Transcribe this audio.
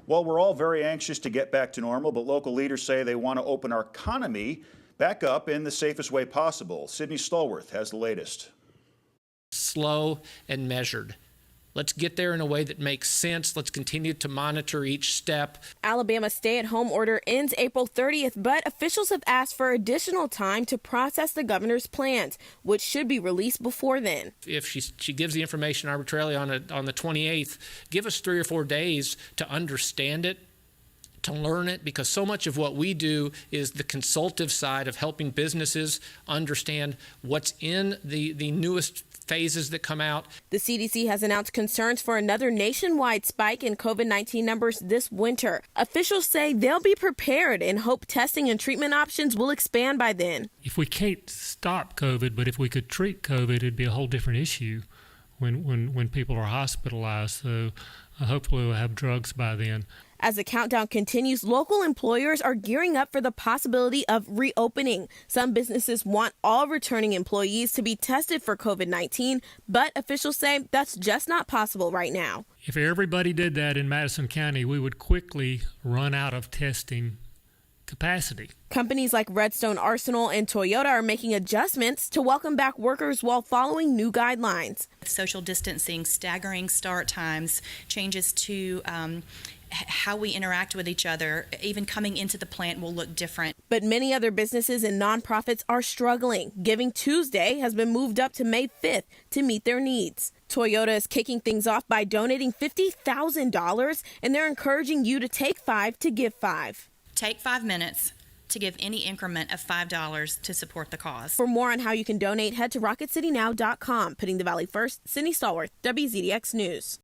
Well, we're all very anxious to get back to normal, but local leaders say they want to open our economy back up in the safest way possible. Sydney Stallworth has the latest. Slow and measured. Let's get there in a way that makes sense. Let's continue to monitor each step. Alabama's stay-at-home order ends April 30th, but officials have asked for additional time to process the governor's plans, which should be released before then. If she gives the information arbitrarily on the 28th, give us 3 or 4 days to understand it, to learn it, because so much of what we do is the consultative side of helping businesses understand what's in the newest phases that come out. The CDC has announced concerns for another nationwide spike in COVID-19 numbers this winter. Officials say they'll be prepared and hope testing and treatment options will expand by then. If we can't stop COVID, but if we could treat COVID, it'd be a whole different issue when people are hospitalized. So hopefully we'll have drugs by then. As the countdown continues, local employers are gearing up for the possibility of reopening. Some businesses want all returning employees to be tested for COVID-19, but officials say that's just not possible right now. If everybody did that in Madison County, we would quickly run out of testing capacity. Companies like Redstone Arsenal and Toyota are making adjustments to welcome back workers while following new guidelines. Social distancing, staggering start times, changes to how we interact with each other, even coming into the plant will look different. But many other businesses and nonprofits are struggling. Giving Tuesday has been moved up to May 5th to meet their needs. Toyota is kicking things off by donating $50,000, and they're encouraging you to take 5 to give 5. Take 5 minutes to give any increment of $5 to support the cause. For more on how you can donate, head to rocketcitynow.com. Putting the Valley first, Sydney Stallworth, WZDX News.